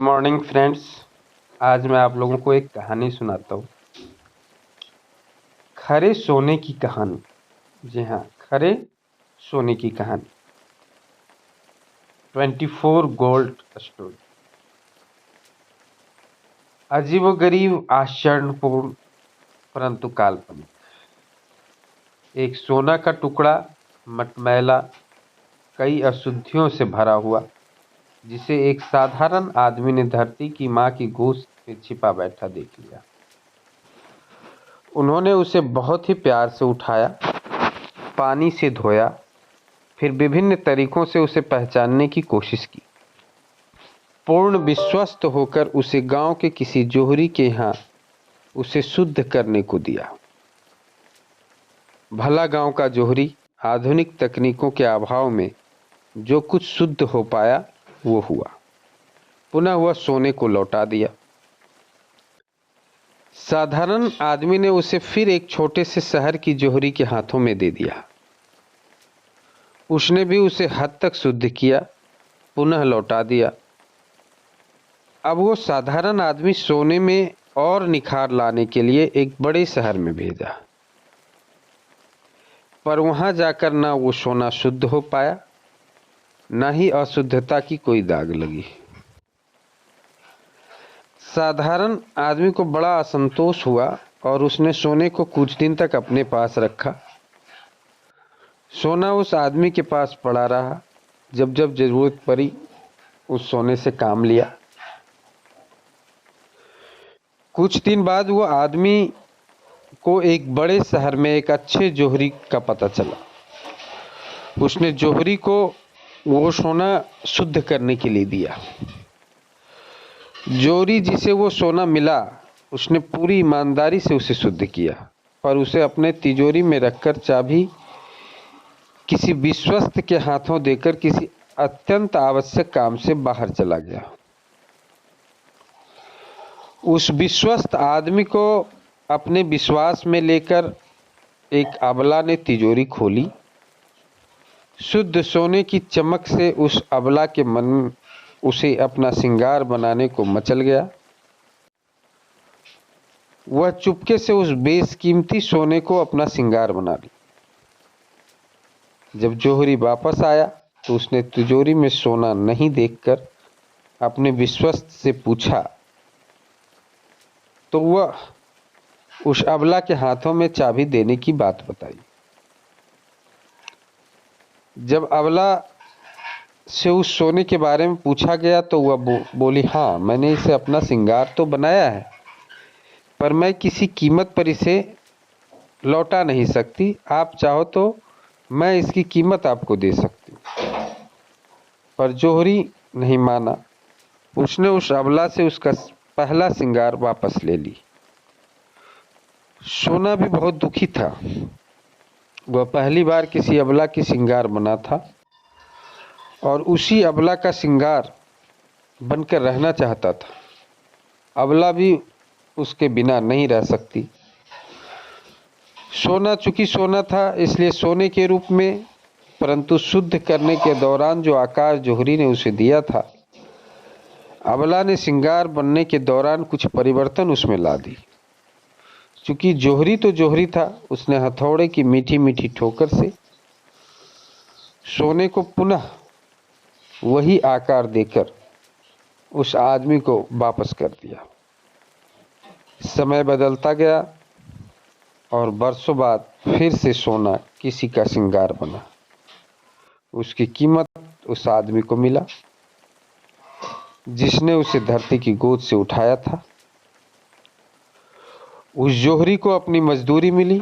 Morning friends. आज मैं आप लोगों को एक कहानी सुनाता हूँ। खरे सोने की कहानी। जी हाँ, खरे सोने की कहानी। 24 गोल्ड स्टोरी। अजीबोगरीब, आश्चर्यपूर्ण, परंतु काल्पनिक। एक सोना का टुकड़ा, मटमैला, कई अशुद्धियों से भरा हुआ, जिसे एक साधारण आदमी ने धरती की माँ की गोद में छिपा बैठा देख लिया। उन्होंने उसे बहुत ही प्यार से उठाया, पानी से धोया, फिर विभिन्न तरीकों से उसे पहचानने की कोशिश की। पूर्ण विश्वस्त होकर उसे गांव के किसी जोहरी के यहाँ उसे शुद्ध करने को दिया। भला गांव का जोहरी आधुनिक तकनीकों के अभाव में जो कुछ शुद्ध हो पाया वो हुआ। पुनः वह सोने को लौटा दिया। साधारण आदमी ने उसे फिर एक छोटे से शहर की जोहरी के हाथों में दे दिया। उसने भी उसे हद तक शुद्ध किया, पुनः लौटा दिया। अब वो साधारण आदमी सोने में और निखार लाने के लिए एक बड़े शहर में भेजा, पर वहां जाकर ना वो सोना शुद्ध हो पाया, ना ही अशुद्धता की कोई दाग लगी। साधारण आदमी को बड़ा असंतोष हुआ और उसने सोने को कुछ दिन तक अपने पास रखा। सोना उस आदमी के पास पड़ा रहा। जब जब जरूरत पड़ी उस सोने से काम लिया। कुछ दिन बाद वो आदमी को एक बड़े शहर में एक अच्छे जोहरी का पता चला। उसने जोहरी को वो सोना शुद्ध करने के लिए दिया। जोहरी जिसे वो सोना मिला, उसने पूरी ईमानदारी से उसे शुद्ध किया, पर उसे अपने तिजोरी में रखकर चाबी किसी विश्वस्त के हाथों देकर किसी अत्यंत आवश्यक काम से बाहर चला गया। उस विश्वस्त आदमी को अपने विश्वास में लेकर एक अबला ने तिजोरी खोली। शुद्ध सोने की चमक से उस अबला के मन उसे अपना श्रृंगार बनाने को मचल गया। वह चुपके से उस बेशकीमती सोने को अपना श्रृंगार बना ली। जब जोहरी वापस आया तो उसने तिजोरी में सोना नहीं देखकर अपने विश्वस्त से पूछा, तो वह उस अबला के हाथों में चाबी देने की बात बताई। जब अबला से उस सोने के बारे में पूछा गया तो वह बोली, हाँ, मैंने इसे अपना श्रृंगार तो बनाया है, पर मैं किसी कीमत पर इसे लौटा नहीं सकती। आप चाहो तो मैं इसकी कीमत आपको दे सकती हूँ। पर जोहरी नहीं माना। उसने उस अबला से उसका पहला श्रृंगार वापस ले ली। सोना भी बहुत दुखी था। वह पहली बार किसी अबला की श्रृंगार बना था और उसी अबला का श्रृंगार बनकर रहना चाहता था। अबला भी उसके बिना नहीं रह सकती। सोना चूंकि सोना था, इसलिए सोने के रूप में, परंतु शुद्ध करने के दौरान जो आकार जोहरी ने उसे दिया था, अबला ने श्रृंगार बनने के दौरान कुछ परिवर्तन उसमें ला दी। चूंकि जोहरी तो जोहरी था, उसने हथौड़े की मीठी मीठी ठोकर से सोने को पुनः वही आकार देकर उस आदमी को वापस कर दिया। समय बदलता गया और बरसों बाद फिर से सोना किसी का श्रृंगार बना। उसकी कीमत उस आदमी को मिला जिसने उसे धरती की गोद से उठाया था। उस जोहरी को अपनी मजदूरी मिली।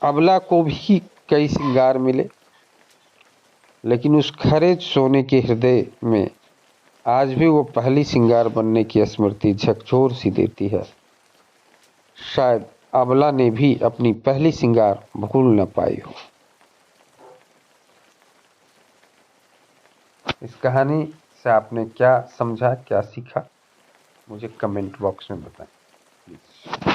अबला को भी कई श्रृंगार मिले, लेकिन उस खरे सोने के हृदय में आज भी वो पहली श्रृंगार बनने की स्मृति झकझोर सी देती है। शायद अबला ने भी अपनी पहली श्रृंगार भूल न पाई हो। इस कहानी से आपने क्या समझा, क्या सीखा, मुझे कमेंट बॉक्स में बताएं प्लीज।